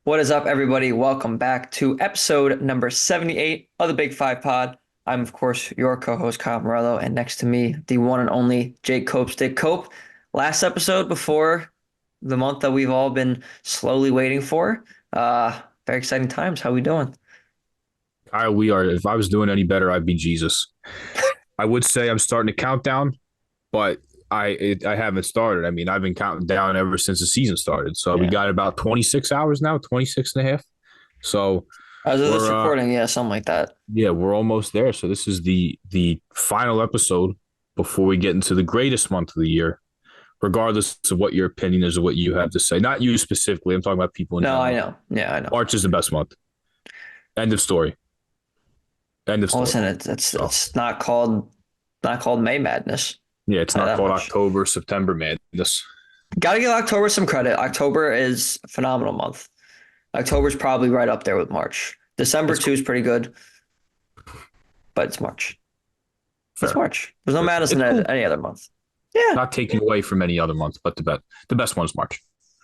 What is up, everybody? Welcome back to episode number 78 of the Big Five Pod. I'm, of course, your co-host, Kyle Morello, and next to me, the one and only Jake Copestick. Cope, last episode before the month that we've all been slowly waiting for. Very exciting times. How we doing? Kyle, we are. If I was doing any better, I'd be Jesus. I would say I'm starting to count down, but I haven't started. I mean, I've been counting down ever since the season started. So we Yeah. got about 26 hours now, 26 and a half. So As of this we're recording, yeah, something like that. yeah, we're almost there. So this is the final episode before we get into the greatest month of the year, regardless of what your opinion is or what you have to say. Not you specifically. I'm talking about people in No, I general. know. Yeah, I know. March is the best month. End of story. End of Well, story. listen, it's So it's not called May Madness. yeah, it's Not not that called much. October, September madness. Gotta give October some credit. October is a phenomenal month. October's probably right up there with March. December It's too is pretty good, but it's March. It's fair. March. There's no madness in It's cool. any other month. Yeah, Not taking away from any other month, but the best one is March.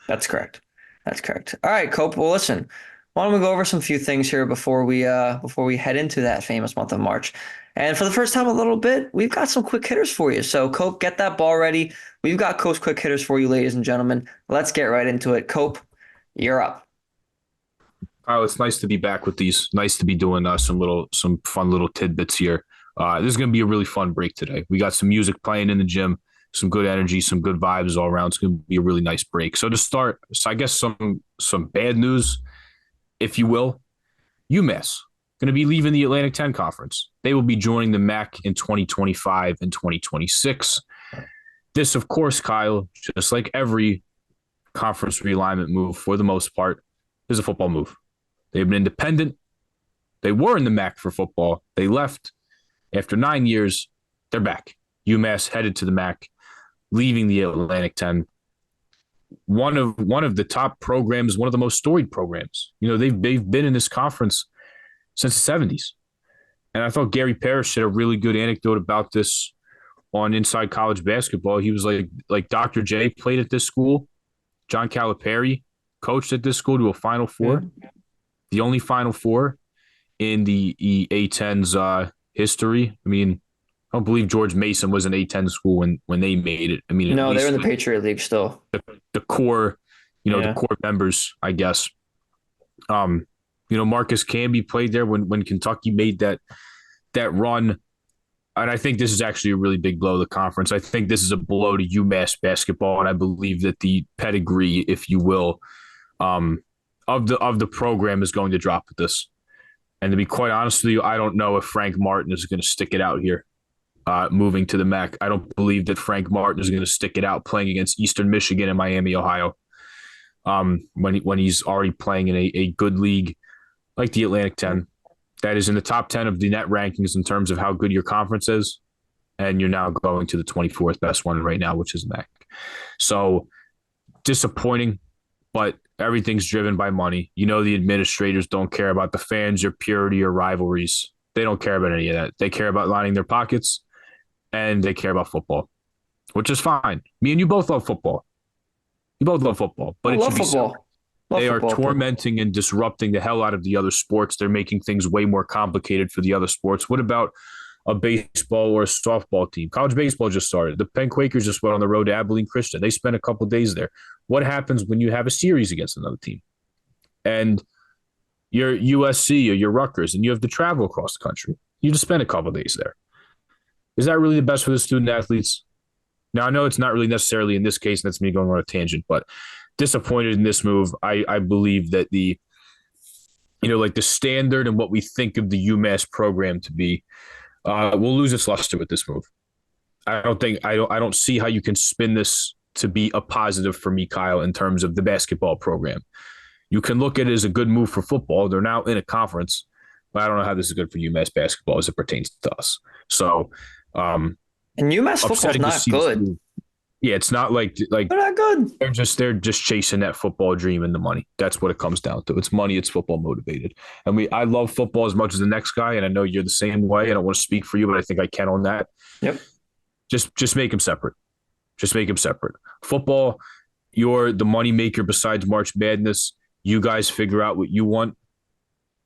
that's correct. That's correct. All right, Cope. Well, listen. Why don't we go over some few things here before we head into that famous month of March? And for the first time in a little bit, we've got some quick hitters for you. So, Cope, get that ball ready. We've got Cope's quick hitters for you, ladies and gentlemen. Let's get right into it. Cope, you're up. Kyle, it's nice to be back with these. Nice to be doing some fun little tidbits here. This is going to be a really fun break today. We got some music playing in the gym, some good energy, some good vibes all around. It's going to be a really nice break. So to start, I guess some bad news, if you will. UMass going to be leaving the Atlantic 10 Conference. They will be joining the MAC in 2025 and 2026. This, of course, Kyle, just like every conference realignment move for the most part, is a football move. They've been independent. They were in the MAC for football. They left after 9 years. They're back. UMass headed to the MAC, leaving the Atlantic 10. One of the top programs, one of the most storied programs. You know, they've been in this conference since the 70s. And I thought Gary Parrish had a really good anecdote about this on Inside College Basketball. He was like Dr. J played at this school. John Calipari coached at this school to a Final Four, the only Final Four in the A10's history. I mean, I don't believe George Mason was an A10 school when they made it. I mean, at No, they're in least the Patriot League still. the core, the Yeah. core members, I guess. Marcus Camby played there when Kentucky made that run. And I think this is actually a really big blow to the conference. I think this is a blow to UMass basketball, and I believe that the pedigree, if you will, of the program is going to drop with this. And to be quite honest with you, I don't know if Frank Martin is going to stick it out here, moving to the MAC. I don't believe that Frank Martin is going to stick it out playing against Eastern Michigan and Miami, Ohio. When he's already playing in a good league like the Atlantic 10, that is in the top 10 of the net rankings in terms of how good your conference is, and you're now going to the 24th best one right now, which is MAC. So disappointing, but everything's driven by money. The administrators don't care about the fans or purity or rivalries. They don't care about any of that. They care about lining their pockets, and they care about football, which is fine. Me and you both love football. You both love football, I but it love should be football. separate. Love They are football. tormenting and disrupting the hell out of the other sports. They're making things way more complicated for the other sports. What about a baseball or a softball team? College baseball just started. The Penn Quakers just went on the road to Abilene Christian. They spent a couple of days there. What happens when you have a series against another team? And you're USC or you're Rutgers and you have to travel across the country. You just spend a couple of days there. Is that really the best for the student athletes? Now, I know it's not really necessarily in this case, and that's me going on a tangent, but disappointed in this move. I believe that the standard and what we think of the UMass program to be will lose its luster with this move. I don't see how you can spin this to be a positive for me, Kyle, in terms of the basketball program. You can look at it as a good move for football. They're now in a conference, but I don't know how this is good for UMass basketball as it pertains to us. So And UMass football's upsetting to not see this good. move. Yeah, it's not like They're not good. they're just chasing that football dream and the money. That's what it comes down to. It's money. It's football motivated. And I love football as much as the next guy, and I know you're the same way. I don't want to speak for you, but I think I can on that. Yep. Just make them separate. Just make them separate. Football, you're the money maker besides March Madness. You guys figure out what you want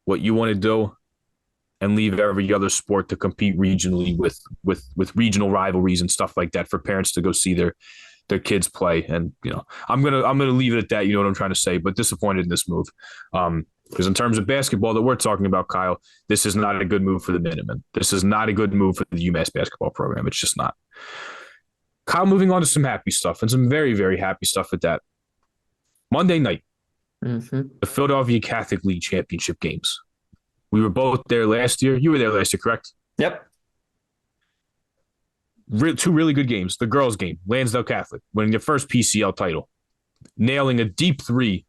to do, and leave every other sport to compete regionally with regional rivalries and stuff like that for parents to go see their kids play. And I'm gonna leave it at that. You know what I'm trying to say. But disappointed in this move, because in terms of basketball that we're talking about, Kyle, this is not a good move for the Minutemen. This is not a good move for the UMass basketball program. It's just not. Kyle, moving on to some happy stuff and some very, very happy stuff at that. Monday night, the Philadelphia Catholic League championship games. We were both there last year. You were there last year, correct? Yep. Two really good games. The girls' game, Lansdale Catholic, winning their first PCL title, nailing a deep three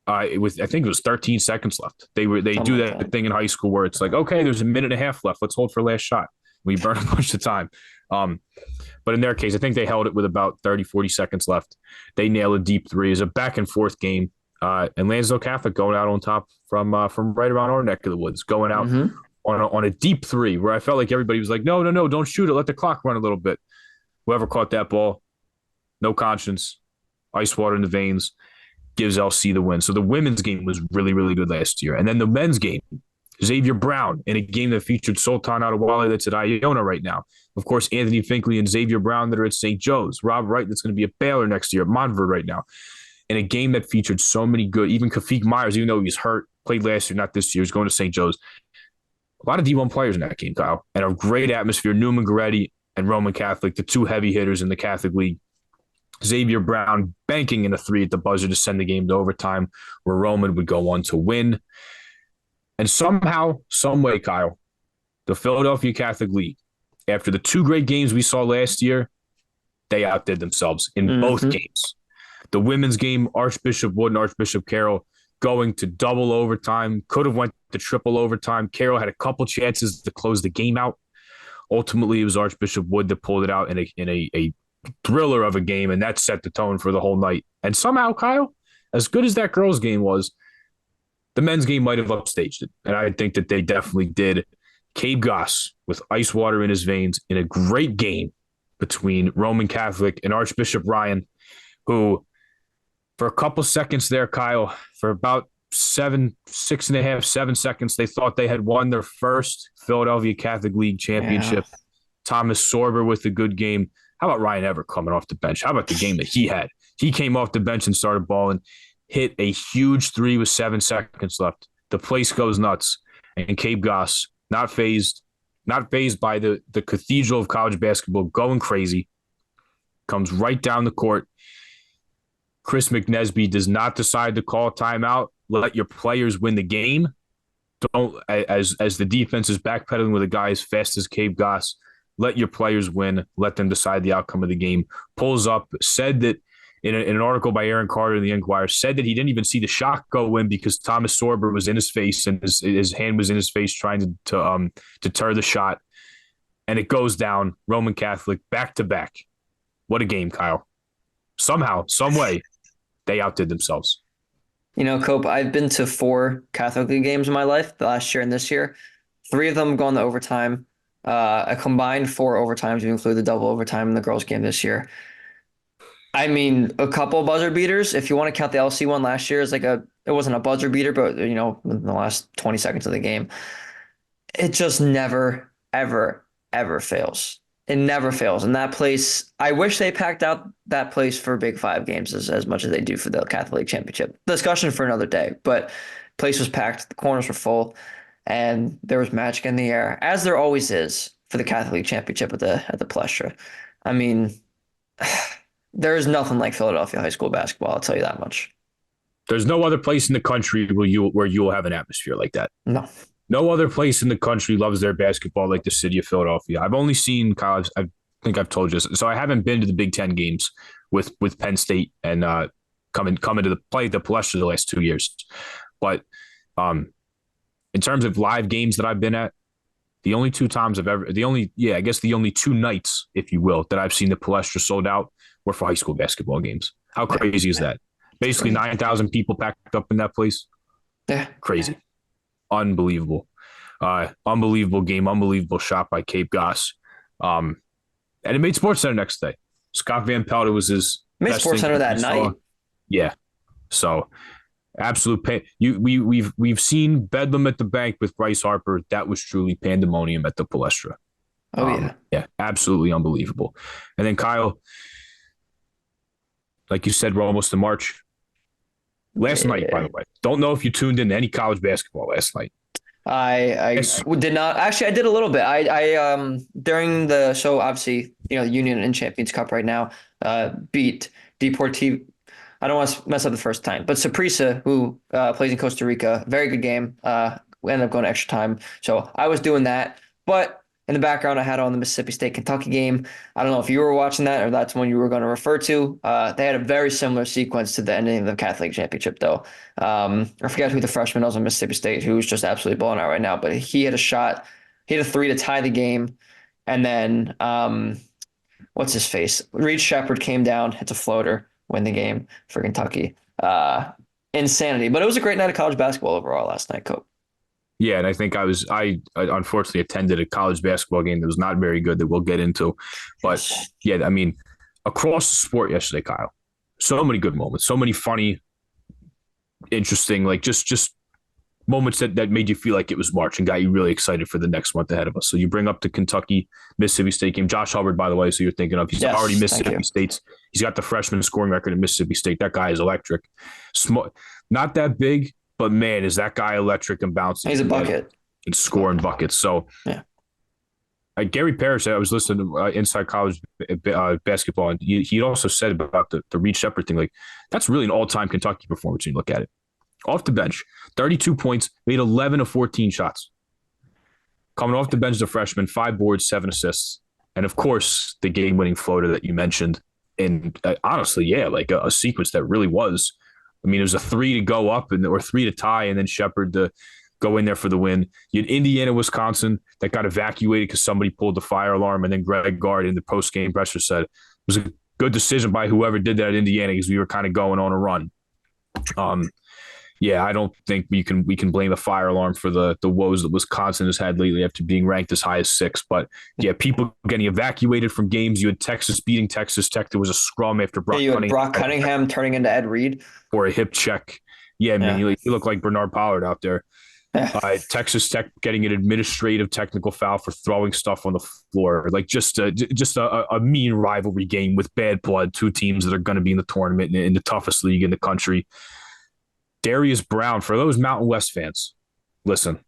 with I think it was 13 seconds left. They do that thing in high school where it's like, okay, there's a minute and a half left. Let's hold for last shot. We burn a bunch of time. But in their case, I think they held it with about 30, 40 seconds left. They nail a deep three. It's a back and forth game. And Lansdale Catholic going out on top from right around our neck of the woods, going out on a deep three where I felt like everybody was like, no, don't shoot it. Let the clock run a little bit. Whoever caught that ball, no conscience, ice water in the veins, gives LC the win. So the women's game was really, really good last year. And then the men's game, Xavier Brown in a game that featured Sultan Adewale that's at Iona right now. Of course, Anthony Finkley and Xavier Brown that are at St. Joe's. Rob Wright that's going to be at Baylor next year, at Montverde right now. In a game that featured so many good, even Kafik Myers, even though he was hurt, played last year, not this year, he's going to St. Joe's. A lot of D1 players in that game, Kyle, and a great atmosphere. Newman Goretti and Roman Catholic, the two heavy hitters in the Catholic League. Xavier Brown banking in a three at the buzzer to send the game to overtime, where Roman would go on to win. And somehow, some way, Kyle, the Philadelphia Catholic League, after the two great games we saw last year, they outdid themselves in both games. The women's game, Archbishop Wood and Archbishop Carroll going to double overtime, could have went to triple overtime. Carroll had a couple chances to close the game out. Ultimately, it was Archbishop Wood that pulled it out in a thriller of a game, and that set the tone for the whole night. And somehow, Kyle, as good as that girls' game was, the men's game might have upstaged it. And I think that they definitely did. Cabe Goss with ice water in his veins in a great game between Roman Catholic and Archbishop Ryan, who for a couple seconds there, Kyle, for about 7 seconds, they thought they had won their first Philadelphia Catholic League championship. Yeah. Thomas Sorber with a good game. How about Ryan Everett coming off the bench? How about the game that he had? He came off the bench and started balling, hit a huge three with 7 seconds left. The place goes nuts. And Cabe Goss, not phased by the cathedral of college basketball, going crazy, comes right down the court. Chris McNesby does not decide to call timeout. Let your players win the game. Don't, as the defense is backpedaling with a guy as fast as Cabe Goss, let your players win. Let them decide the outcome of the game. Pulls up, said that in an article by Aaron Carter in the Enquirer, said that he didn't even see the shot go in because Thomas Sorber was in his face and his hand was in his face trying to deter the shot. And it goes down. Roman Catholic back to back. What a game, Kyle. Somehow, some way, they outdid themselves. You know, Cope, I've been to 4 Catholic League games in my life, the last year and this year. 3 of them gone to overtime. A combined 4 overtimes, you include the double overtime in the girls' game this year. I mean, a couple buzzer beaters. If you want to count the LC one last year as it wasn't a buzzer beater, but in the last 20 seconds of the game, it just never, ever, ever fails. It never fails. And that place, I wish they packed out that place for Big 5 games as much as they do for the Catholic League Championship. Discussion for another day, but place was packed, the corners were full, and there was magic in the air, as there always is for the Catholic League Championship at the Plestra. I mean, there is nothing like Philadelphia high school basketball, I'll tell you that much. There's no other place in the country where you will have an atmosphere like that. No. No other place in the country loves their basketball like the city of Philadelphia. I've only seen college. I think I've told you this. So I haven't been to the Big Ten games with Penn State and coming to the Palestra the last 2 years. But in terms of live games that I've been at, the only 2 times the only 2 nights, if you will, that I've seen the Palestra sold out were for high school basketball games. How crazy is that? Basically 9,000 people packed up in that place. Yeah. Crazy. Unbelievable. Unbelievable game, unbelievable shot by Cabe Goss. And it made SportsCenter next day. Scott Van Pelt, it was his made SportsCenter that night. Yeah. So, Absolute pain. We've seen Bedlam at the bank with Bryce Harper. That was truly pandemonium at the Palestra. Oh yeah. Yeah, absolutely unbelievable. And then Kyle, like you said, we're almost in March. Last night, by Yeah. the way, don't know if you tuned in to any college basketball last night. Yes. I did not actually. I did a little bit. I during the show, obviously, Union and Champions Cup right now, beat Deportivo. I don't want to mess up the first time, but Saprissa, who plays in Costa Rica, very good game. We ended up going to extra time, so I was doing that. But in the background, I had on the Mississippi State Kentucky game. I don't know if you were watching that or that's one you were going to refer to. They had a very similar sequence to the ending of the Catholic Championship, though. I forget who the freshman was on Mississippi State, who's just absolutely blowing out right now, but he had a shot. He had a three to tie the game, and then what's his face? Reed Shepherd came down, hits a floater, win the game for Kentucky. Insanity. But it was a great night of college basketball overall last night, Cope. Yeah, and I think I unfortunately attended a college basketball game that was not very good that we'll get into. But Yes. yeah, I mean, across the sport yesterday, Kyle, so many good moments, so many funny, interesting, like just moments that made you feel like it was March and got you really excited for the next month ahead of us. So you bring up the Kentucky Mississippi State game. Josh Hubbard, by the way, so you're thinking of, he's already Yes, thank Mississippi you. State's. He's got the freshman scoring record at Mississippi State. That guy is electric. Small, not that big, but man, is that guy electric and bouncing He's a bucket. and scoring buckets. So Yeah. Gary Parrish, I was listening to Inside College Basketball, and he also said about the Reed Shepherd thing. Like, that's really an all-time Kentucky performance when you look at it. Off the bench, 32 points, made 11 of 14 shots. Coming off the bench, the freshman, 5 boards, 7 assists. And, of course, the game-winning floater that you mentioned. And honestly, yeah, like a sequence that really was. I mean, it was a 3 to go up or 3 to tie, and then Shepherd to go in there for the win. You had Indiana, Wisconsin that got evacuated because somebody pulled the fire alarm, and then Greg Gard in the post-game presser said it was a good decision by whoever did that at Indiana because we were kind of going on a run. Yeah, I don't think we can blame the fire alarm for the woes that Wisconsin has had lately after being ranked as high as 6. But yeah, people getting evacuated from games. You had Texas beating Texas Tech. There was a scrum after Brock You had Cunningham Brock Cunningham turning into Ed Reed. for a hip check. Yeah, I mean, Yeah. you look like Bernard Pollard out there. Yeah. Texas Tech getting an administrative technical foul for throwing stuff on the floor. Like just a mean rivalry game with bad blood. 2 teams that are going to be in the tournament in the toughest league in the country. Darius Brown, for those Mountain West fans, listen,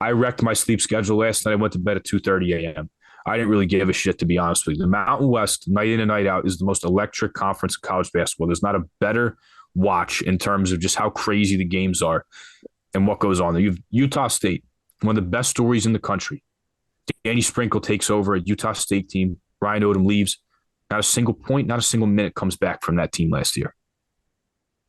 I wrecked my sleep schedule last night. I went to bed at 2:30 a.m. I didn't really give a shit, to be honest with you. The Mountain West, night in and night out, is the most electric conference in college basketball. There's not a better watch in terms of just how crazy the games are and what goes on there. You have Utah State, one of the best stories in the country. Danny Sprinkle takes over a Utah State team. Ryan Odom leaves. Not a single point, not a single minute comes back from that team last year.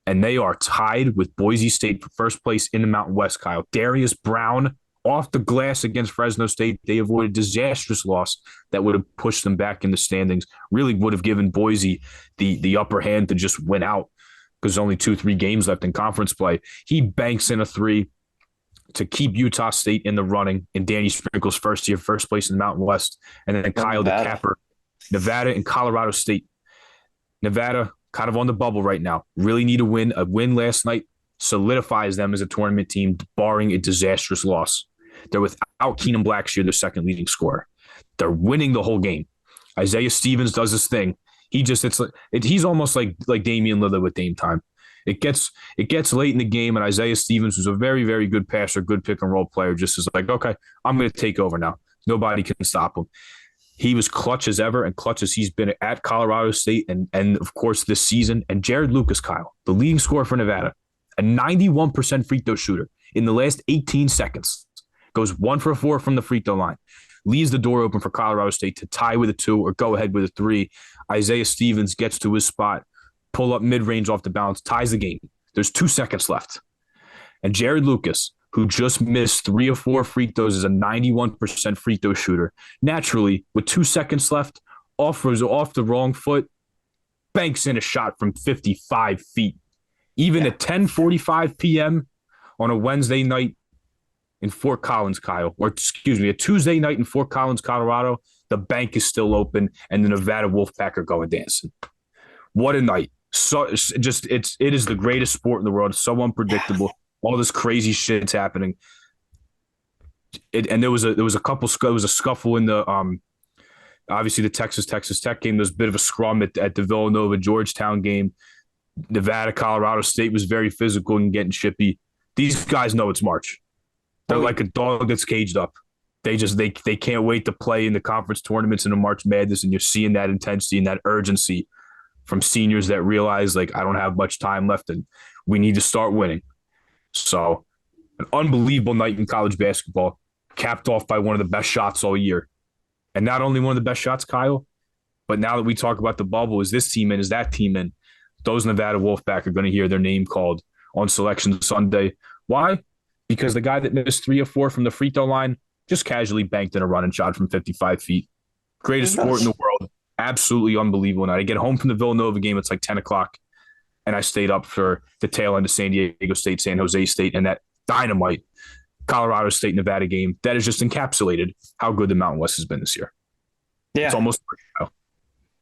And they are tied with Boise State for first place in the Mountain West, Kyle. Darius Brown off the glass against Fresno State. They avoided disastrous loss that would have pushed them back in the standings, really would have given Boise the upper hand to just win out because there's only 2-3 games left in conference play. He banks in a 3 to keep Utah State in the running in Danny Sprinkle's first year, first place in the Mountain West. And then Kyle the Capper, Nevada and Colorado State. Nevada, kind of on the bubble right now. Really need a win. A win last night solidifies them as a tournament team, barring a disastrous loss. They're without Keenan Blackshear, their second leading scorer. They're winning the whole game. Isaiah Stevens does his thing. He's almost like Damian Lillard with Dame time. It gets late in the game, and Isaiah Stevens, who's a very, very good passer, good pick and roll player, just is like, okay, I'm going to take over now. Nobody can stop him. He was clutch as ever and clutch as he's been at Colorado State and of course, this season. And Jared Lucas, Kyle, the leading scorer for Nevada, a 91% free throw shooter in the last 18 seconds, goes 1 for 4 from the free throw line, leaves the door open for Colorado State to tie with a 2 or go ahead with a 3. Isaiah Stevens gets to his spot, pull up mid-range off the bounce, ties the game. There's 2 seconds left. And Jared Lucas, who just missed 3 of 4 free throws, is a 91% free throw shooter. Naturally, with 2 seconds left, off the wrong foot, banks in a shot from 55 feet. Even at 10:45 p.m. on a Wednesday night in Fort Collins, Kyle, or excuse me, a Tuesday night in Fort Collins, Colorado, the bank is still open and the Nevada Wolfpack are going dancing. What a night. So it is the greatest sport in the world. It's so Yeah. unpredictable. All this crazy shit's happening. And there was a scuffle in the obviously the Texas Tech game. There was a bit of a scrum at the Villanova Georgetown game. Nevada Colorado State was very physical and getting chippy. These guys know it's March. They're Well, like a dog that's caged up. They can't wait to play in the conference tournaments in the March Madness, and you're seeing that intensity and that urgency from seniors that realize like I don't have much time left and we need to start winning. So an unbelievable night in college basketball, capped off by one of the best shots all year. And not only one of the best shots, Kyle, but now that we talk about the bubble, is this team in, is that team in? Those Nevada Wolfpack are going to hear their name called on Selection Sunday. Why? Because the guy that missed 3 or 4 from the free throw line just casually banked in a run and shot from 55 feet. he Greatest sport in does. the world. Absolutely unbelievable night. I get home from the Villanova game. It's like 10 o'clock. And I stayed up for the tail end of San Diego State, San Jose State, and that dynamite Colorado State Nevada game that has just encapsulated how good the Mountain West has been this year. It's Yeah. almost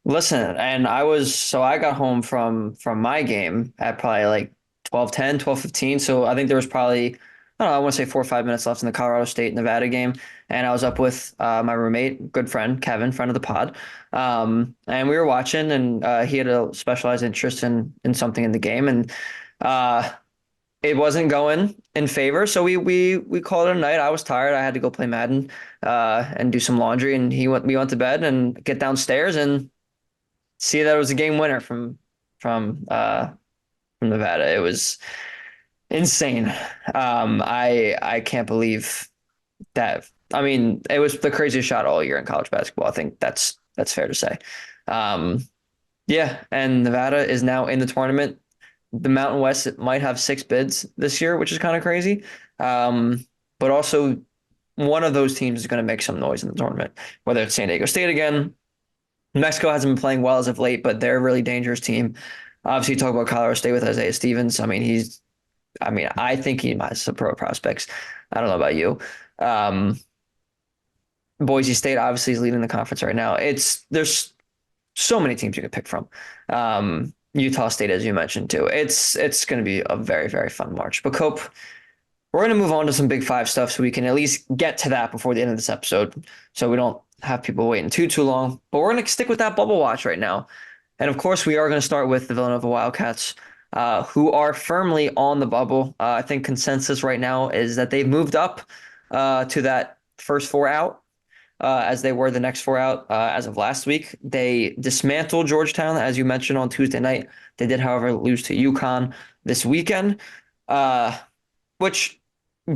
Listen, and I got home from my game at probably like 12:10, 12:15. So I think there was probably, I don't know, I want to say 4 or 5 minutes left in the Colorado State Nevada game. And I was up with my roommate, good friend, Kevin, friend of the pod. And we were watching, and he had a specialized interest in something in the game. And uh, it wasn't going in favor. So we called it a night. I was tired. I had to go play Madden and do some laundry. And we went to bed and get downstairs and see that it was a game winner from Nevada. It was insane. I can't believe that. I mean, it was the craziest shot all year in college basketball. I think that's fair to say. Um, yeah, and Nevada is now in the tournament. The Mountain West might have 6 bids this year, which is kind of crazy. But also one of those teams is going to make some noise in the tournament, whether it's San Diego State again. Mexico hasn't been playing well as of late, but they're a really dangerous team. Obviously, you talk about Colorado State with Isaiah Stevens. I mean, I think he has some pro prospects. I don't know about you. Um, Boise State obviously is leading the conference right now. There's so many teams you can pick from. Utah State, as you mentioned too. It's going to be a very, very fun March. But Cope, we're going to move on to some Big Five stuff so we can at least get to that before the end of this episode, so we don't have people waiting too long. But we're going to stick with that bubble watch right now. And of course, we are going to start with the Villanova Wildcats, who are firmly on the bubble. I think consensus right now is that they've moved up to that first 4 out, as they were the next 4 out as of last week. They dismantled Georgetown, as you mentioned, on Tuesday night. They did, however, lose to UConn this weekend, which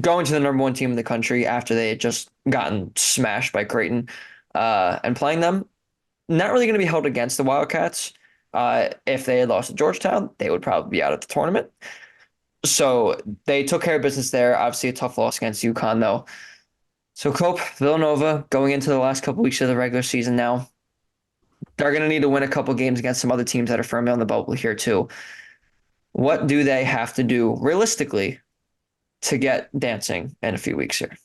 going to the number one team in the country after they had just gotten smashed by Creighton and playing them, not really going to be held against the Wildcats. If they had lost to Georgetown, they would probably be out of the tournament. So they took care of business there. Obviously, a tough loss against UConn, though. So Cope, Villanova, going into the last couple weeks of the regular season now, they're going to need to win a couple games against some other teams that are firmly on the bubble here, too. What do they have to do realistically to get dancing in a few weeks here?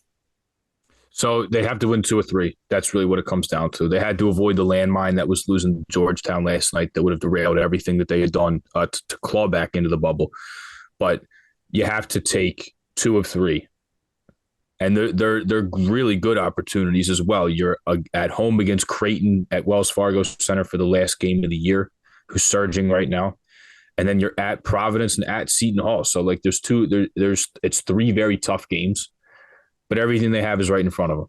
so they have to win 2 or 3. That's really what it comes down to. They had to avoid the landmine that was losing Georgetown last night that would have derailed everything that they had done to claw back into the bubble. But you have to take 2 of 3. And they're really good opportunities as well. You're at home against Creighton at Wells Fargo Center for the last game of the year, who's surging right now, and then you're at Providence and at Seton Hall. So like it's 3 very tough games, but everything they have is right in front of them.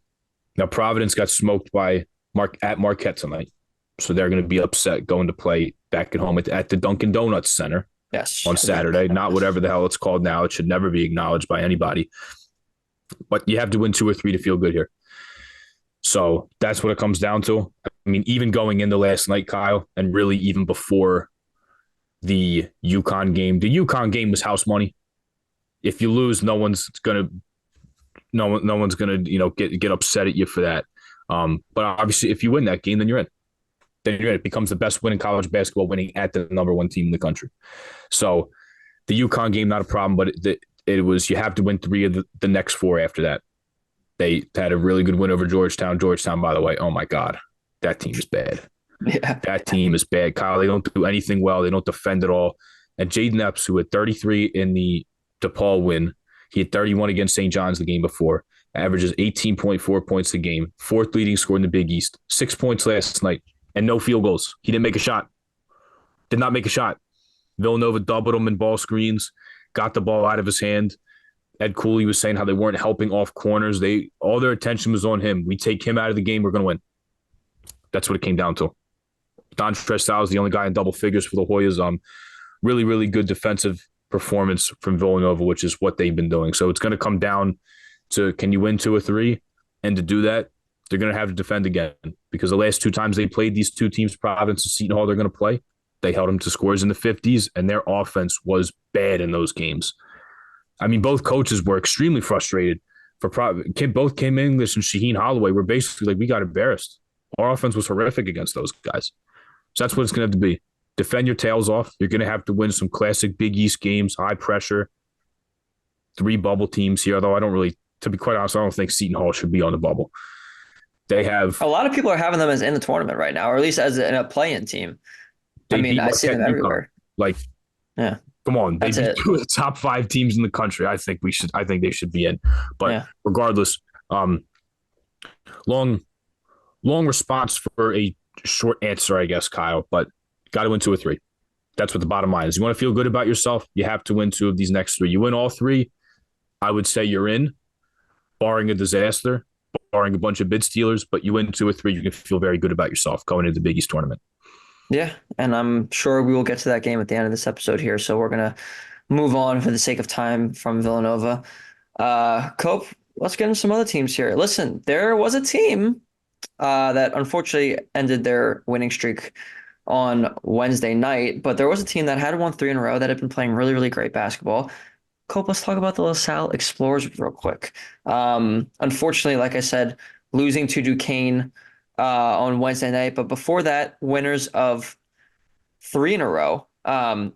Now Providence got smoked by Marquette tonight, so they're going to be upset going to play back at home at the Dunkin' Donuts Center Yes. on Saturday. Not whatever the hell it's called now. It should never be acknowledged by anybody. But you have to win 2 or 3 to feel good here. So that's what it comes down to. I mean, even going into last night, Kyle, and really even before the UConn game was house money. If you lose, no one's gonna get upset at you for that. But obviously, if you win that game, then you're in. Then you're in. It becomes the best win in college basketball, winning at the number one team in the country. So the UConn game, not a problem, but it was you have to win 3 of the next 4 after that. They had a really good win over Georgetown. Georgetown, by the way, oh my God, that team is bad. Yeah. That team is bad, Kyle. They don't do anything well. They don't defend at all. And Jaden Epps, who had 33 in the DePaul win, he had 31 against St. John's the game before, averages 18.4 points a game, fourth leading scorer in the Big East, 6 points last night, and no field goals. He didn't make a shot. Did not make a shot. Villanova doubled him in ball screens, got the ball out of his hand. Ed Cooley was saying how they weren't helping off corners. All their attention was on him. We take him out of the game, we're going to win. That's what it came down to. Don Tressal is the only guy in double figures for the Hoyas. Really, really good defensive performance from Villanova, which is what they've been doing. So it's going to come down to, can you win 2 or 3? And to do that, they're going to have to defend again, because the last 2 times they played these 2 teams, Providence and Seton Hall, they're going to play. They held them to scores in the 50s, and their offense was bad in those games. I mean, both coaches were extremely frustrated. Both Kim English and Shaheen Holloway were basically like, we got embarrassed. Our offense was horrific against those guys. So that's what it's going to have to be. Defend your tails off. You're going to have to win some classic Big East games, high pressure, 3 bubble teams here. Although to be quite honest, I don't think Seton Hall should be on the bubble. They have A lot of people are having them as in the tournament right now, or at least as in a play-in team. I mean, beat I see them Marquette UConn. everywhere. Like, Yeah, come on, they that's beat it. 2 of the top 5 teams in the country. I think they should be in. But Yeah. regardless, long response for a short answer, I guess, Kyle. But got to win 2 or 3. That's what the bottom line is. You want to feel good about yourself, you have to win 2 of these next 3. You win all 3, I would say you're in, barring a disaster, barring a bunch of bid stealers. But you win 2 or 3, you can feel very good about yourself going into the Big East tournament. Yeah, and I'm sure we will get to that game at the end of this episode here. So we're gonna move on for the sake of time from Villanova. Cope, let's get into some other teams here. Listen, there was a team that unfortunately ended their winning streak on Wednesday night, but there was a team that had won 3 in a row that had been playing really, really great basketball. Cope, let's talk about the LaSalle Explorers real quick. Unfortunately, like I said, losing to Duquesne on Wednesday night, but before that, winners of 3 in a row.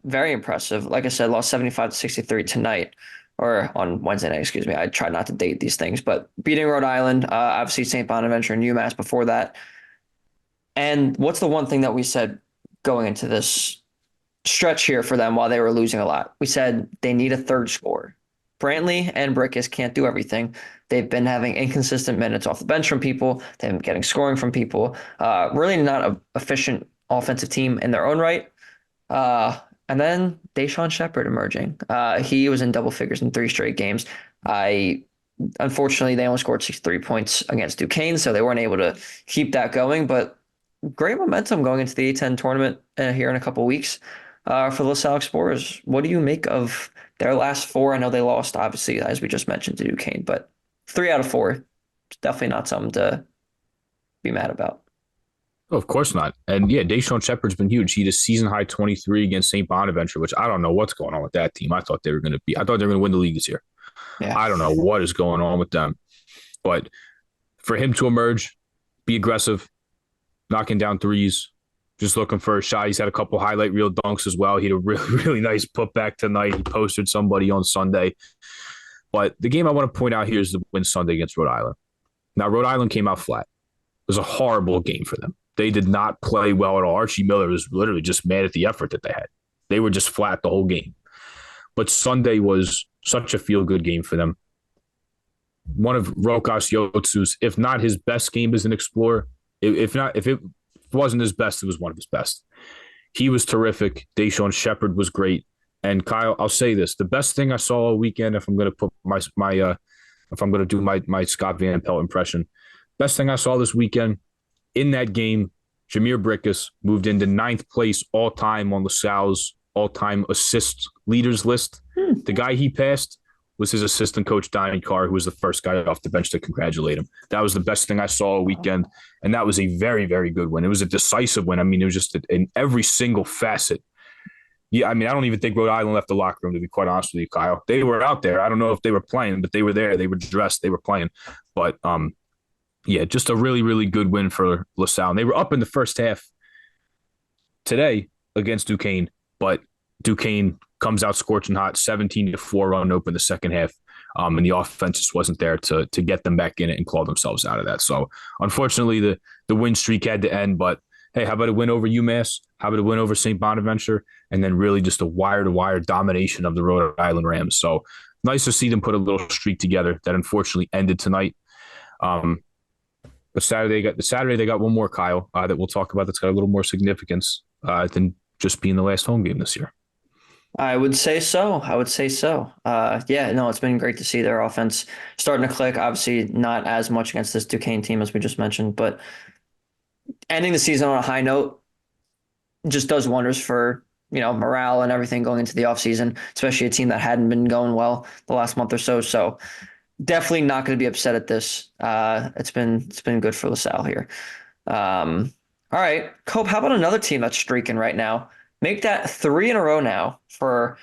Very impressive. Like I said, lost 75 to 63 tonight, or on Wednesday night, excuse me. I try not to date these things, but beating Rhode Island, obviously St. Bonaventure and UMass before that. And what's the one thing that we said going into this stretch here for them while they were losing a lot? We said they need a third scorer. Brantley and Brickus can't do everything. They've been having inconsistent minutes off the bench from people. They've been getting scoring from people. Really not an efficient offensive team in their own right. And then Deshaun Shepherd emerging. He was in double figures in 3 straight games. Unfortunately, they only scored 63 points against Duquesne, so they weren't able to keep that going. But great momentum going into the A10 tournament here in a couple of weeks for the LaSalle Explorers. What do you make of their last 4? I know they lost, obviously, as we just mentioned, to Duquesne, but 3 out of 4, it's definitely not something to be mad about. Oh, of course not. And yeah, Deshaun Shepard's been huge. He had a season high 23 against St. Bonaventure, which I don't know what's going on with that team. I thought they were going to win the league this year. Yeah. I don't know what is going on with them. But for him to emerge, be aggressive, knocking down threes, just looking for a shot. He's had a couple highlight reel dunks as well. He had a really, really nice putback tonight. He posted somebody on Sunday. But the game I want to point out here is the win Sunday against Rhode Island. Now, Rhode Island came out flat. It was a horrible game for them. They did not play well at all. Archie Miller was literally just mad at the effort that they had. They were just flat the whole game. But Sunday was such a feel-good game for them. One of Rokas Yotsu's, if not his best game as an Explorer, if it wasn't his best, it was one of his best. He was terrific. Deshaun Shepherd was great. And Kyle, I'll say this: the best thing I saw all weekend, if I'm going to put if I'm going to do my Scott Van Pelt impression, best thing I saw this weekend in that game, Jameer Brickus moved into 9th place all time on LaSalle's all-time assist leaders list. The guy he passed was his assistant coach, Donnie Carr, who was the first guy off the bench to congratulate him. That was the best thing I saw all weekend, and that was a very, very good win. It was a decisive win. I mean, it was just in every single facet. Yeah, I mean, I don't even think Rhode Island left the locker room, to be quite honest with you, Kyle. They were out there. I don't know if they were playing, but they were there. They were dressed. They were playing. But, yeah, just a really, really good win for LaSalle. And they were up in the first half today against Duquesne, but Duquesne comes out scorching hot, 17-4 run open the second half. And the offense just wasn't there to get them back in it and claw themselves out of that. So, unfortunately, the win streak had to end, but Hey, how about a win over UMass? How about a win over St. Bonaventure? And then really just a wire-to-wire domination of the Rhode Island Rams. So nice to see them put a little streak together that unfortunately ended tonight. Um, but Saturday they got one more, Kyle, that we'll talk about that's got a little more significance than just being the last home game this year. I would say so. I would say so. Yeah, no, it's been great to see their offense starting to click. Obviously, not as much against this Duquesne team as we just mentioned, but ending the season on a high note just does wonders for, morale and everything going into the offseason, especially a team that hadn't been going well the last month or so. So definitely not going to be upset at this. It's been good for LaSalle here. All right, Cope, how about another team that's streaking right now? Make that three in a row now for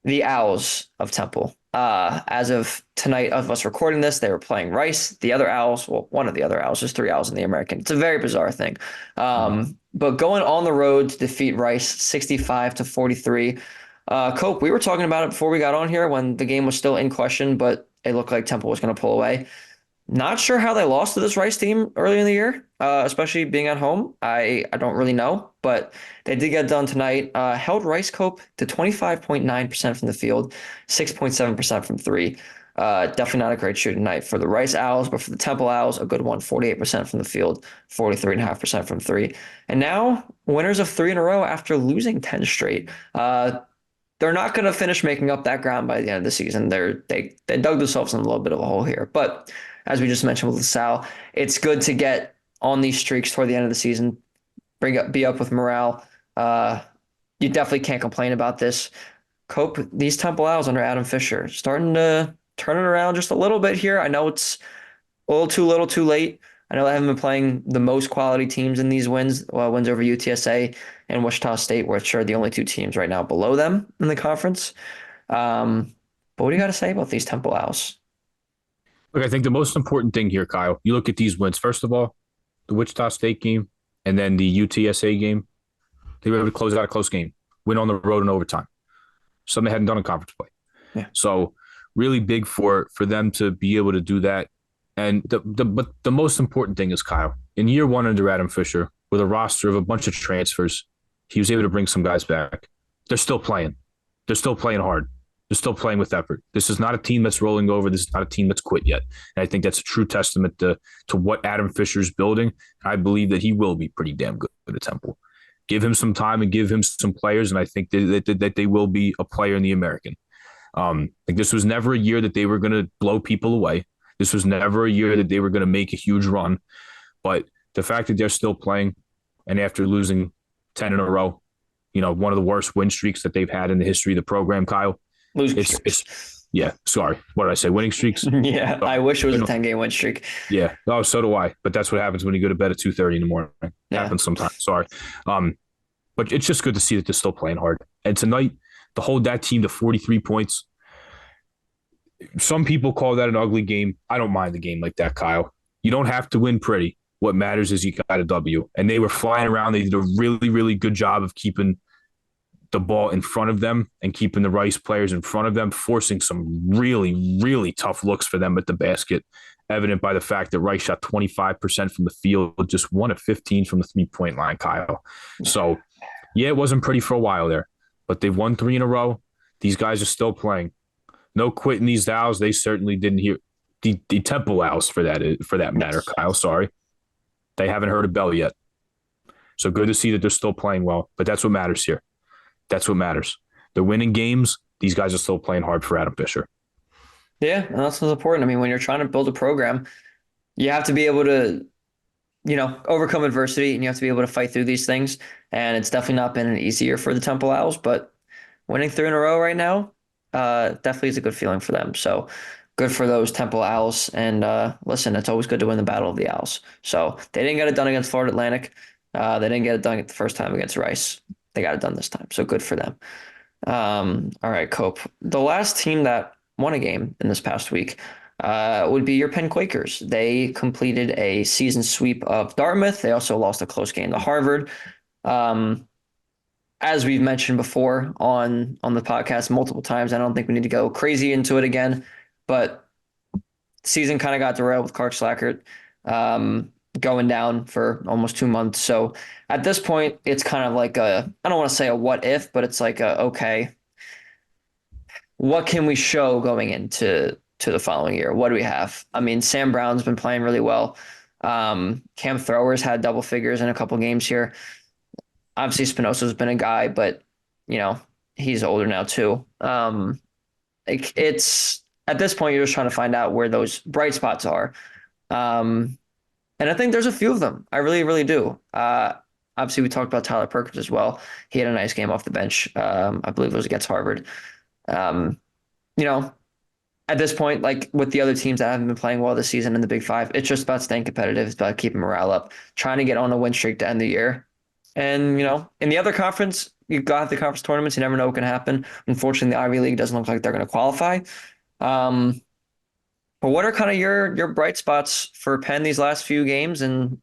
the Owls of Temple. As of tonight of us recording this, they were playing Rice. The other Owls, well, one of the other Owls, there's three Owls in the American. It's a very bizarre thing. But going on the road to defeat Rice 65-43. Cope, we were talking about it before we got on here when the game was still in question, but it looked like Temple was going to pull away. Not sure how they lost to this Rice team early in the year, especially being at home. I don't really know, but they did get done tonight. Held Rice Cope to 25.9% from the field, 6.7% from three. Definitely not a great shooting night for the Rice Owls, but for the Temple Owls, a good one, 48% from the field, 43.5% from three. And now winners of three in a row after losing 10 straight. They're not going to finish making up that ground by the end of the season. They dug themselves in a little bit of a hole here. But as we just mentioned with LaSalle, it's good to get on these streaks toward the end of the season, be up with morale. You definitely can't complain about this. Cope, these Temple Owls under Adam Fisher starting to turn it around just a little bit here. I know it's a little too late. I know they haven't been playing the most quality teams in these wins, wins over UTSA and Wichita State, which are the only two teams right now below them in the conference. But what do you got to say about these Temple Owls? Look, I think the most important thing here, Kyle, you look at these wins. First of all, the Wichita State game and then the UTSA game, they were able to close out a close game, win on the road in overtime. Something they hadn't done in conference play. Yeah. So really big for them to be able to do that. And but the most important thing is, Kyle, in year one under Adam Fisher, with a roster of a bunch of transfers, he was able to bring some guys back. They're still playing. They're still playing hard. They're still playing with effort. This is not a team that's rolling over. This is not a team that's quit yet. And I think that's a true testament to what Adam Fisher's building. I believe that he will be pretty damn good at Temple. Give him some time and give him some players, and I think that they will be a player in the American. Like this was never a year that they were going to blow people away. This was never a year that they were going to make a huge run. But the fact that they're still playing, and after losing 10 in a row, one of the worst win streaks that they've had in the history of the program, Kyle. Losing streaks. Yeah, sorry. What did I say? Winning streaks? Yeah, I wish it was a 10-game win streak. Yeah. Oh, so do I. But that's what happens when you go to bed at 2:30 in the morning. Yeah. Happens sometimes. Sorry. But it's just good to see that they're still playing hard. And tonight, to hold that team to 43 points, some people call that an ugly game. I don't mind the game like that, Kyle. You don't have to win pretty. What matters is you got a W. And they were flying around. They did a really, really good job of keeping the ball in front of them and keeping the Rice players in front of them, forcing some really, really tough looks for them at the basket, evident by the fact that Rice shot 25% from the field, just 1 of 15 from the three-point line, Kyle. So, yeah, it wasn't pretty for a while there, but they've won 3 in a row. These guys are still playing. No quitting these Owls. They certainly didn't hear the Temple Owls for that matter, Kyle. Sorry. They haven't heard a bell yet. So good to see that they're still playing well, but that's what matters here. That's what matters. They're winning games. These guys are still playing hard for Adam Fisher. Yeah, and that's what's important. I mean, when you're trying to build a program, you have to be able to, overcome adversity and you have to be able to fight through these things. And it's definitely not been an easy year for the Temple Owls, but winning 3 in a row right now, definitely is a good feeling for them. So good for those Temple Owls. And listen, it's always good to win the Battle of the Owls. So they didn't get it done against Florida Atlantic. They didn't get it done the first time against Rice. They got it done this time. So good for them. All right, Cope. The last team that won a game in this past week would be your Penn Quakers. They completed a season sweep of Dartmouth. They also lost a close game to Harvard. As we've mentioned before on the podcast multiple times, I don't think we need to go crazy into it again, but season kind of got derailed with Clark Slackert. going down for almost 2 months. So at this point, it's kind of like I don't want to say a what if, but it's like okay, what can we show going into the following year? What do we have? I mean, Sam Brown's been playing really well. Cam Thrower's had double figures in a couple games here. Obviously, Spinoza's been a guy, but you know, he's older now too. It's at this point, you're just trying to find out where those bright spots are. Um, and I think there's a few of them. I really, really do. Obviously, we talked about Tyler Perkins as well. He had a nice game off the bench. I believe it was against Harvard. Um, you know, at this point, like with the other teams that haven't been playing well this season in the Big Five, it's just about staying competitive. It's about keeping morale up, trying to get on a win streak to end the year. And, in the other conference, you got the conference tournaments. You never know what can happen. Unfortunately, the Ivy League doesn't look like they're going to qualify. Um, but what are kind of your bright spots for Penn these last few games, and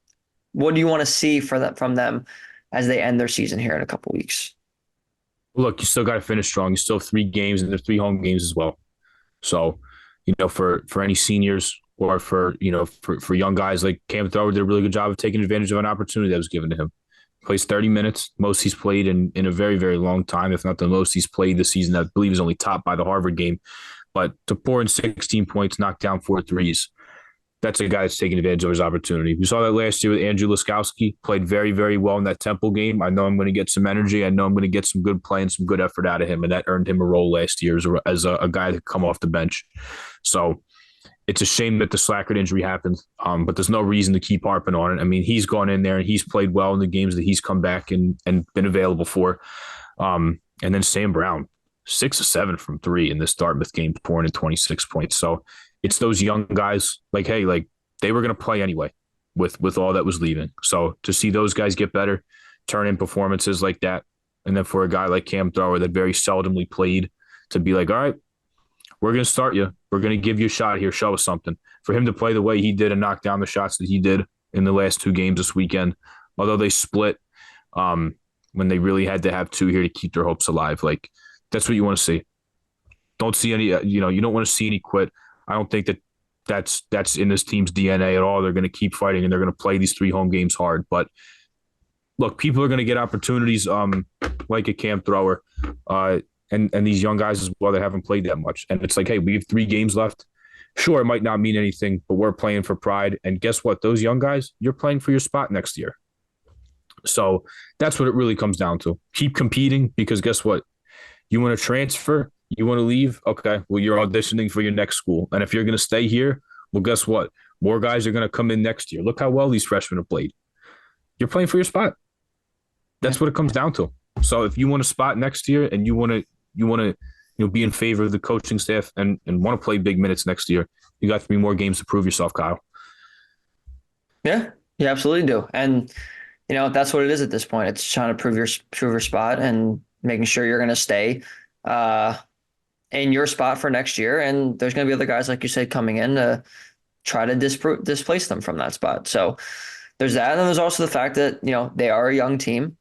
what do you want to see for that from them as they end their season here in a couple weeks? Look, you still got to finish strong. You still have 3 games, and there's 3 home games as well. So, for any seniors or for young guys like Cam Thrower did a really good job of taking advantage of an opportunity that was given to him. Plays 30 minutes, most he's played in a very, very long time, if not the most he's played this season. I believe is only topped by the Harvard game. But to pour in 16 points, knock down 4 threes, that's a guy that's taking advantage of his opportunity. We saw that last year with Andrew Laskowski, played very, very well in that Temple game. I know I'm going to get some energy. I know I'm going to get some good play and some good effort out of him, and that earned him a role last year as a guy that come off the bench. So it's a shame that the Slackard injury happened, but there's no reason to keep harping on it. I mean, he's gone in there and he's played well in the games that he's come back and been available for. And then Sam Brown, 6 of 7 from 3 in this Dartmouth game, pouring in 26 points. So it's those young guys like, hey, like they were going to play anyway with all that was leaving. So to see those guys get better, turn in performances like that, and then for a guy like Cam Thrower that very seldomly played to be like, all right, we're going to start you. We're going to give you a shot here. Show us something. For him to play the way he did and knock down the shots that he did in the last 2 games this weekend, although they split when they really had to have 2 here to keep their hopes alive. Like, that's what you want to see. Don't see any, you don't want to see any quit. I don't think that's in this team's DNA at all. They're going to keep fighting and they're going to play these 3 home games hard. But look, people are going to get opportunities like a Cam Thrower and these young guys as well that haven't played that much. And it's like, hey, we have 3 games left. Sure, it might not mean anything, but we're playing for pride. And guess what? Those young guys, you're playing for your spot next year. So that's what it really comes down to. Keep competing because guess what? You want to transfer? You want to leave? Okay, well, you're auditioning for your next school. And if you're going to stay here, well, guess what? More guys are going to come in next year. Look how well these freshmen have played. You're playing for your spot. That's what it comes down to. So if you want a spot next year and you want to be in favor of the coaching staff and want to play big minutes next year, you got 3 more games to prove yourself, Kyle. Yeah, you absolutely do. And that's what it is at this point. It's trying to prove your spot and making sure you're going to stay in your spot for next year. And there's going to be other guys, like you said, coming in to try to displace them from that spot. So there's that. And then there's also the fact that, they are a young team.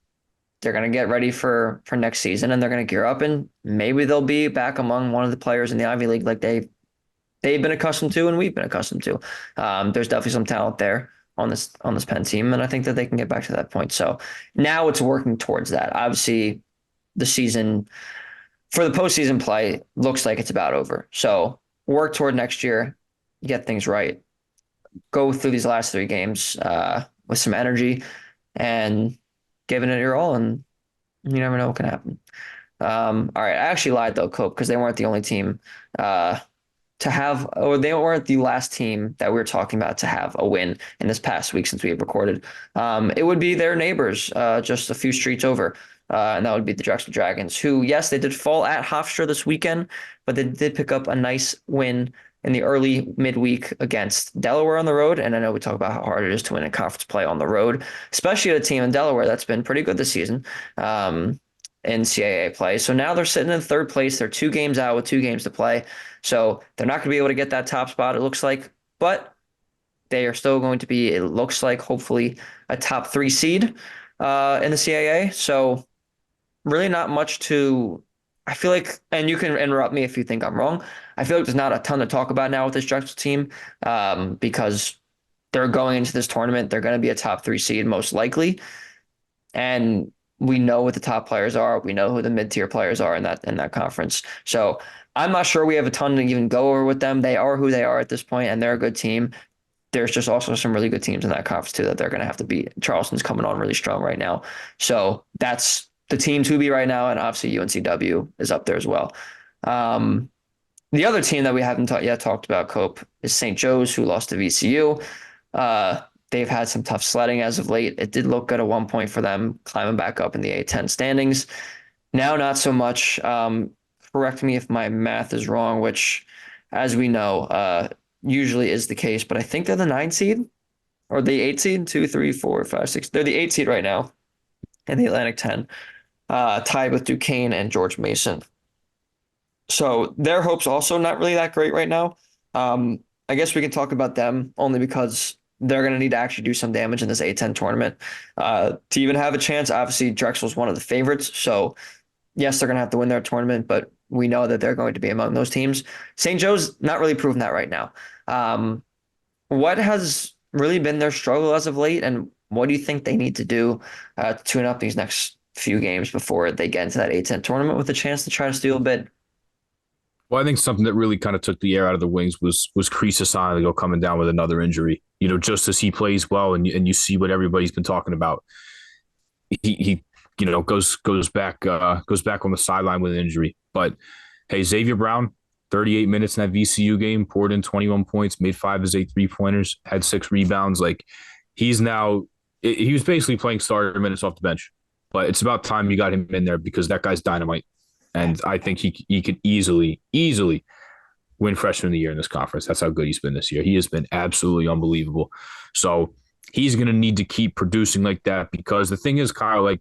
They're going to get ready for next season and they're going to gear up and maybe they'll be back among one of the players in the Ivy League like they've been accustomed to and we've been accustomed to. There's definitely some talent there on this Penn team, and I think that they can get back to that point. So now it's working towards that. Obviously, the season for the postseason play looks like it's about over. So work toward next year, get things right, go through these last 3 games with some energy and giving it your all, and you never know what can happen. All right, I actually lied though, Cope, because they weren't the only team to have, or they weren't the last team that we were talking about to have a win in this past week since we have recorded. It would be their neighbors, just a few streets over, and that would be the Drexel Dragons, who, yes, they did fall at Hofstra this weekend, but they did pick up a nice win in the early midweek against Delaware on the road. And I know we talk about how hard it is to win a conference play on the road, especially at a team in Delaware that's been pretty good this season in NCAA play. So now they're sitting in 3rd place. They're 2 games out with 2 games to play. So they're not going to be able to get that top spot, it looks like, but they are still going to be, it looks like, hopefully a top 3 seed in the CAA. So really not much to, I feel like, and you can interrupt me if you think I'm wrong. I feel like there's not a ton to talk about now with this Drexel team because they're going into this tournament. They're going to be a top three seed most likely, and we know what the top players are. We know who the mid tier players are in that conference. So I'm not sure we have a ton to even go over with them. They are who they are at this point, and they're a good team. There's just also some really good teams in that conference too that they're going to have to beat. Charleston's coming on really strong right now. So that's the team to be right now. And obviously UNCW is up there as well. Um, the other team that we haven't yet talked about, Cope, is St. Joe's, who lost to VCU. Uh, they've had some tough sledding as of late. It did look good at one point for them, climbing back up in the A10 standings. Now, not so much. Correct me if my math is wrong, which, as we know, usually is the case, but I think they're the 9 seed or the 8 seed, two, three, four, five, six. They're the 8 seed right now in the Atlantic 10, tied with Duquesne and George Mason. So their hopes also not really that great right now. I guess we can talk about them only because they're going to need to actually do some damage in this A10 tournament to even have a chance. Obviously, Drexel's one of the favorites, so yes, they're going to have to win their tournament, but we know that they're going to be among those teams. St. Joe's not really proven that right now. What has really been their struggle as of late, and what do you think they need to do to tune up these next few games before they get into that A10 tournament with a chance to try to steal a bid? Well, I think something that really kind of took the air out of the wings was Kreese Asanago coming down with another injury. You know, just as he plays well, and you see what everybody's been talking about, he goes back on the sideline with an injury. But hey, Xavier Brown, 38 minutes in that VCU game, poured in 21 points, made 5 of his 8 3-pointers, had 6 rebounds. Like he was basically playing starter minutes off the bench. But it's about time you got him in there because that guy's dynamite. And I think he could easily win freshman of the year in this conference. That's how good he's been this year. He has been absolutely unbelievable. So he's going to need to keep producing like that because the thing is, Kyle, like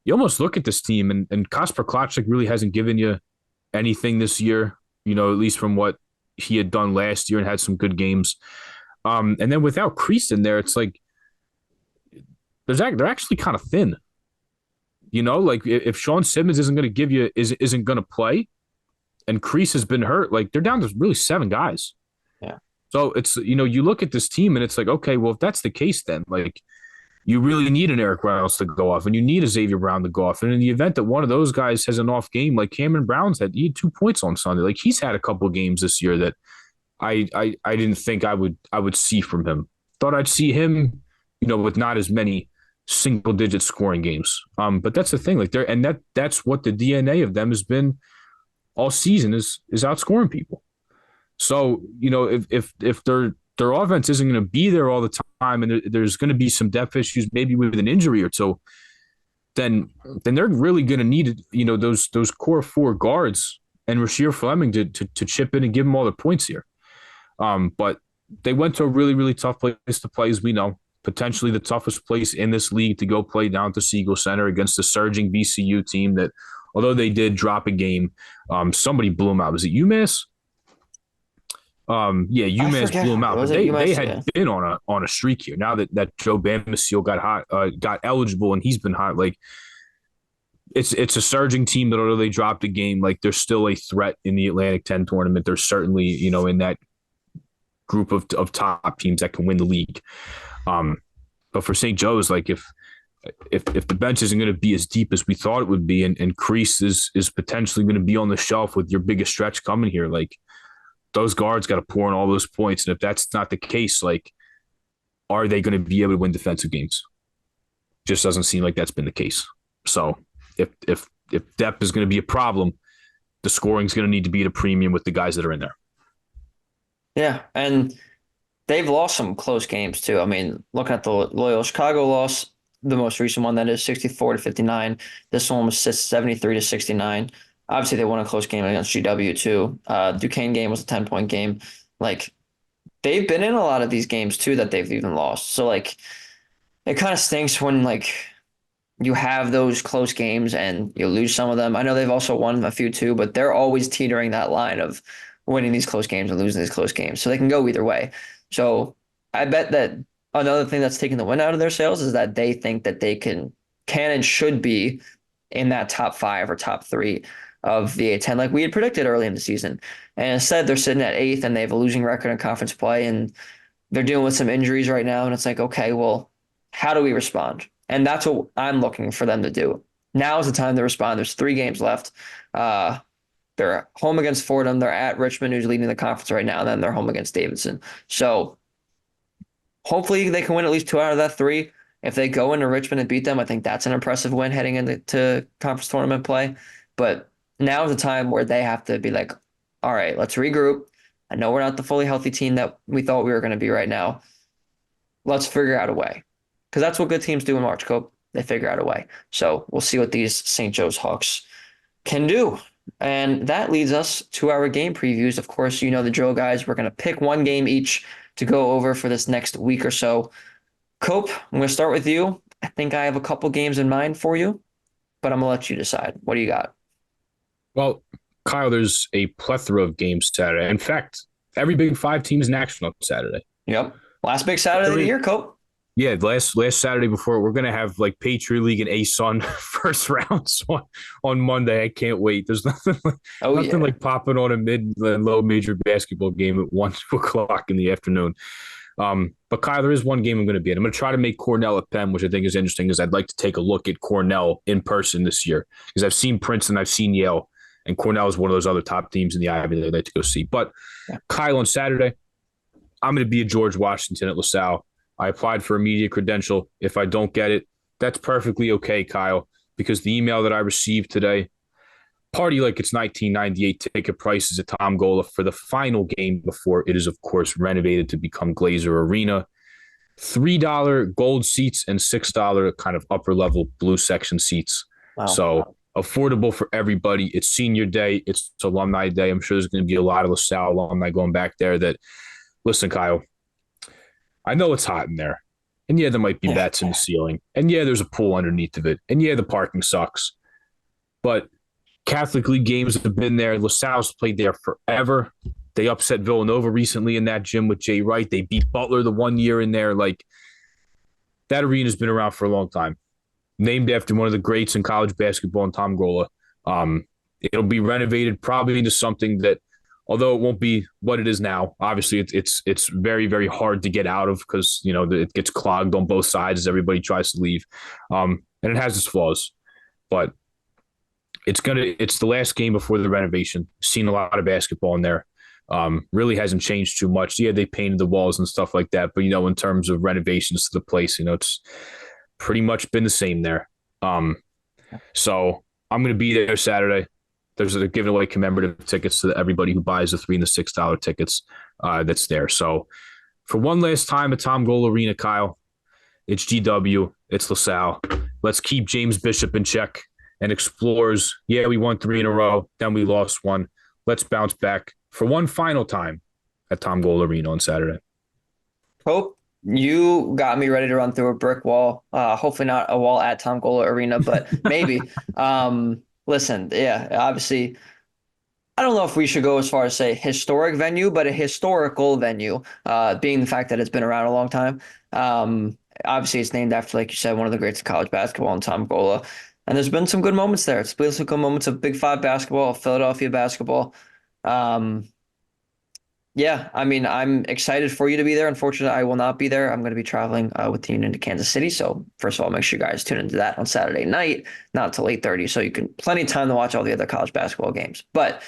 you almost look at this team and Kasper Klacik really hasn't given you anything this year, you know, at least from what he had done last year and had some good games. And then without Kreese in there, it's like they're actually kind of thin. You know, like if Sean Simmons isn't going to isn't going to play, and Kreese has been hurt, like they're down to really 7 guys. Yeah. So it's you look at this team and it's like, okay, well if that's the case, then like you really need an Eric Reynolds to go off, and you need a Xavier Brown to go off. And in the event that one of those guys has an off game, like Cameron Brown's he had 2 points on Sunday. Like he's had a couple of games this year that I didn't think I would see from him. Thought I'd see him, with not as many single digit scoring games. But that's the thing, like that's what the DNA of them has been all season is outscoring people. So, if their offense isn't going to be there all the time and there's going to be some depth issues, maybe with an injury or two, then they're really going to need, those core 4 guards and Rasheer Fleming to chip in and give them all the points here. But they went to a really, really tough place to play, as we know. Potentially the toughest place in this league to go play down to Siegel Center against a surging VCU team that, although they did drop a game, somebody blew them out. Was it UMass? Yeah, UMass blew them out. But they had been on a streak here. Now that Joe Bamisiel got eligible and he's been hot, like it's a surging team that although they dropped a game, like they're still a threat in the Atlantic 10 tournament. They're certainly, in that group of top teams that can win the league. But for St. Joe's, like if the bench isn't going to be as deep as we thought it would be, and Kreese is potentially going to be on the shelf with your biggest stretch coming here, like those guards got to pour in all those points. And if that's not the case, like, are they going to be able to win defensive games? Just doesn't seem like that's been the case. So if depth is going to be a problem, the scoring is going to need to be at a premium with the guys that are in there. Yeah, and they've lost some close games too. I mean, looking at the Loyola Chicago loss, the most recent one that is 64-59. This one was 73-69. Obviously, they won a close game against GW too. Duquesne game was a 10-point game. Like they've been in a lot of these games too that they've even lost. So like it kind of stinks when like you have those close games and you lose some of them. I know they've also won a few too, but they're always teetering that line of winning these close games and losing these close games. So they can go either way. So I bet that another thing that's taking the wind out of their sails is that they think that they can and should be in that top 5 or top 3 of the A10, like we had predicted early in the season. And instead, they're sitting at 8th and they have a losing record in conference play. And They're dealing with some injuries right now, and it's like, okay, well, how do we respond? And that's what I'm looking for them to do. Now is the time to respond. There's 3 games left. Uh, they're home against Fordham. They're at Richmond, who's leading the conference right now, and then they're home against Davidson. So hopefully they can win at least 2 out of that 3. If they go into Richmond and beat them, I think that's an impressive win heading into conference tournament play. But now is the time where they have to be like, all right, let's regroup. I know we're not the fully healthy team that we thought we were going to be right now. Let's figure out a way. Because that's what good teams do in March, Cope. They figure out a way. So we'll see what these St. Joe's Hawks can do. And that leads us to our game previews. Of course, you know the drill, guys. We're going to pick one game each to go over for this next week or so. Cope, I'm going to start with you. I think I have a couple games in mind for you, but I'm going to let you decide. What do you got? Well, Kyle, there's a plethora of games Saturday. In fact, every Big Five team is in action on Saturday. Yep. Last big Saturday of the year, Cope. Yeah, last Saturday before we're gonna have like Patriot League and ASUN first rounds on Monday. I can't wait. There's nothing like popping on a mid and low major basketball game at 1 o'clock in the afternoon. But Kyle, there is one game I'm going to be in. I'm going to try to make Cornell at Penn, which I think is interesting, because I'd like to take a look at Cornell in person this year, because I've seen Princeton, I've seen Yale, and Cornell is one of those other top teams in the Ivy that I'd like to go see. But Kyle, on Saturday, I'm going to be at George Washington at LaSalle. I applied for a media credential. If I don't get it, that's perfectly okay, Kyle, because the email that I received today, party like it's 1998 ticket prices at Tom Gola for the final game before it is, of course, renovated to become Glazer Arena. $3 gold seats and $6 kind of upper level blue section seats. Wow. So affordable for everybody. It's senior day. It's alumni day. I'm sure there's going to be a lot of LaSalle alumni going back there that, listen, Kyle, I know it's hot in there. And yeah, there might be bats in the ceiling. And yeah, there's a pool underneath of it. And yeah, the parking sucks. But Catholic League games have been there. LaSalle's played there forever. They upset Villanova recently in that gym with Jay Wright. They beat Butler the one year in there. Like, that arena's been around for a long time. Named after one of the greats in college basketball, and Tom Gola. It'll be renovated probably into something that, although it won't be what it is now, obviously it's very, very hard to get out of, because it gets clogged on both sides as everybody tries to leave, and it has its flaws, but it's the last game before the renovation. Seen a lot of basketball in there. Really hasn't changed too much. Yeah, they painted the walls and stuff like that, but in terms of renovations to the place, it's pretty much been the same there. So I'm going to be there Saturday. They're giving away commemorative tickets to everybody who buys the $3 and the $6 tickets. That's there. So for one last time at Tom Gola Arena, Kyle, it's GW, it's LaSalle. Let's keep James Bishop in check and Explorers. Yeah, we won 3 in a row. Then we lost 1. Let's bounce back for one final time at Tom Gola Arena on Saturday. Hope, you got me ready to run through a brick wall. Hopefully not a wall at Tom Gola Arena, but maybe. Listen, yeah, obviously, I don't know if we should go as far as say historic venue, but a historical venue, being the fact that it's been around a long time. Obviously, it's named after, like you said, one of the greats of college basketball in Tom Gola. And there's been some good moments there. It's been some good moments of Big Five basketball, of Philadelphia basketball. Yeah, I mean, I'm excited for you to be there. Unfortunately, I will not be there. I'm going to be traveling with the Union to Kansas City. So first of all, make sure you guys tune into that on Saturday night, not until 8:30. So you can plenty of time to watch all the other college basketball games. But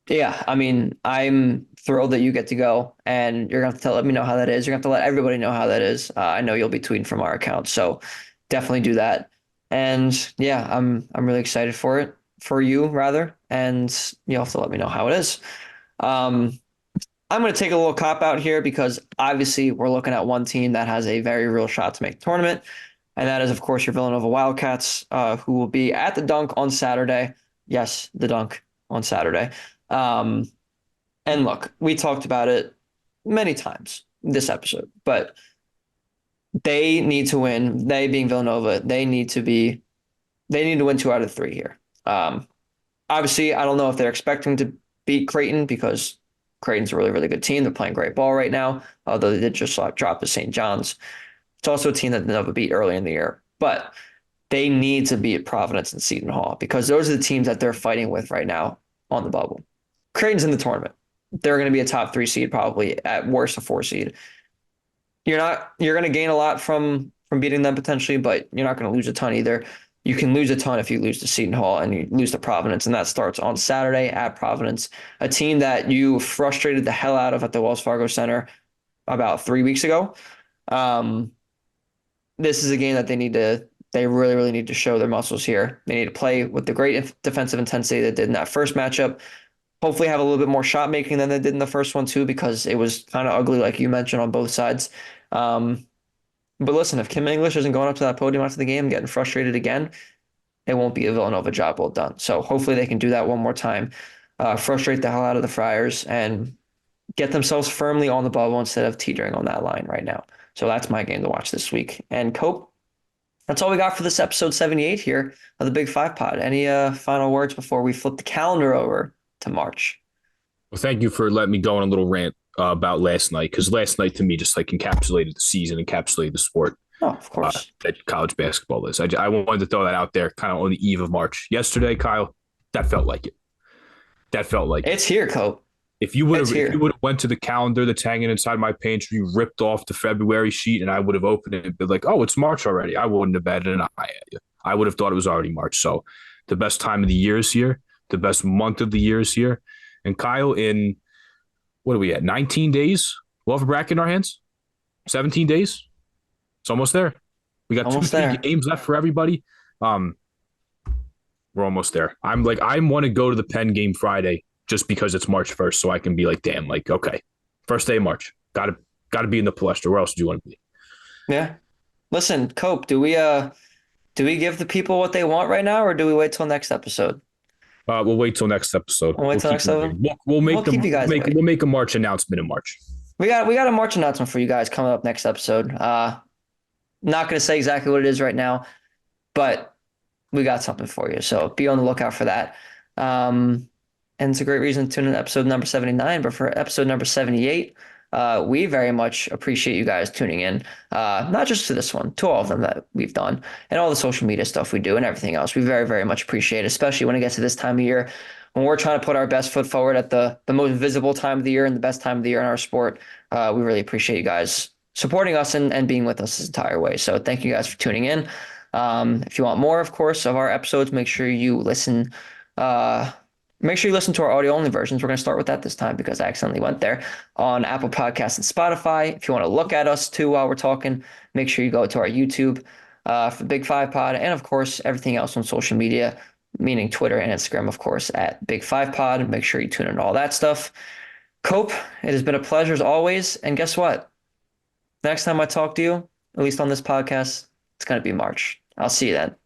yeah, I mean, I'm thrilled that you get to go, and you're going to have to let me know how that is. You're going to have to let everybody know how that is. I know you'll be tweeting from our account, so definitely do that. And yeah, I'm really excited for you rather, and you'll have to let me know how it is. I'm going to take a little cop out here, because obviously we're looking at one team that has a very real shot to make the tournament, and that is, of course, your Villanova Wildcats, who will be at the Dunk on Saturday. Yes, the Dunk on Saturday. And look, we talked about it many times this episode, but they need to win. They being Villanova, they need to win 2 out of 3 here. Obviously, I don't know if they're expecting to beat Creighton, because Creighton's a really, really good team. They're playing great ball right now, although they did just drop to St. John's. It's also a team that Villanova beat early in the year, but they need to beat Providence and Seton Hall, because those are the teams that they're fighting with right now on the bubble. Creighton's in the tournament. they're going to be a top 3 seed, probably at worst a 4 seed. You're going to gain a lot from beating them potentially, but you're not going to lose a ton either. You can lose a ton if you lose to Seton Hall and you lose to Providence, and that starts on Saturday at Providence, a team that you frustrated the hell out of at the Wells Fargo Center about 3 weeks ago. Um, this is a game that they really, really need to show their muscles here. They need to play with the great defensive intensity they did in that first matchup. Hopefully have a little bit more shot making than they did in the first one too, because it was kind of ugly, like you mentioned, on both sides. Um, but listen, if Kim English isn't going up to that podium after the game, getting frustrated again, it won't be a Villanova job well done. So hopefully they can do that one more time, frustrate the hell out of the Friars, and get themselves firmly on the bubble instead of teetering on that line right now. So that's my game to watch this week. And Cope, that's all we got for this episode 78 here of the Big Five Pod. Any final words before we flip the calendar over to March? Well, thank you for letting me go on a little rant about last night, because last night to me just like encapsulated the season, encapsulated the sport Oh, of course. that college basketball is. I wanted to throw that out there kind of on the eve of March. Yesterday, Kyle, that felt like it. That felt like it. It's here, Cope. If you Here. would have went to the calendar that's hanging inside my pantry, ripped off the February sheet, and I would have opened it and been like, "Oh, it's March already." I wouldn't have batted an eye at you. I would have thought it was already March. So, the best time of the year is here. The best month of the year is here. And Kyle, in what are we at? 19 days. We'll have a bracket in our hands. 17 days. It's almost there. We got two, Almost three there. games left for everybody. Um, we're almost there. I want to go to the Penn game Friday just because it's March 1st, so I can be like, damn, like, okay, first day of March. Gotta be in the Palestra. Where else do you want to be? Yeah. Listen, Cope, do we give the people what they want right now, or do we wait till next episode? We'll wait till next episode. We'll wait We'll till keep next them episode. waiting. We'll We'll make keep you guys waiting. we'll make a March announcement in March. We got a March announcement for you guys coming up next episode. Not going to say exactly what it is right now, but we got something for you. So be on the lookout for that. And it's a great reason to tune in to episode number 79. But for episode number 78, we very much appreciate you guys tuning in, not just to this one, to all of them that we've done and all the social media stuff we do and everything else. We very, very much appreciate it, especially when it gets to this time of year when we're trying to put our best foot forward at the most visible time of the year and the best time of the year in our sport. We really appreciate you guys supporting us and being with us this entire way. So thank you guys for tuning in. If you want more, of course, of our episodes, make sure you listen. Make sure you listen to our audio only versions. We're going to start with that this time because I accidentally went there on Apple Podcasts and Spotify. If you want to look at us too while we're talking, make sure you go to our YouTube for Big Five Pod, and of course everything else on social media, meaning Twitter and Instagram, of course, at Big Five Pod. Make sure you tune in to all that stuff. Cope, it has been a pleasure as always. And guess what? Next time I talk to you, at least on this podcast, it's going to be March. I'll see you then.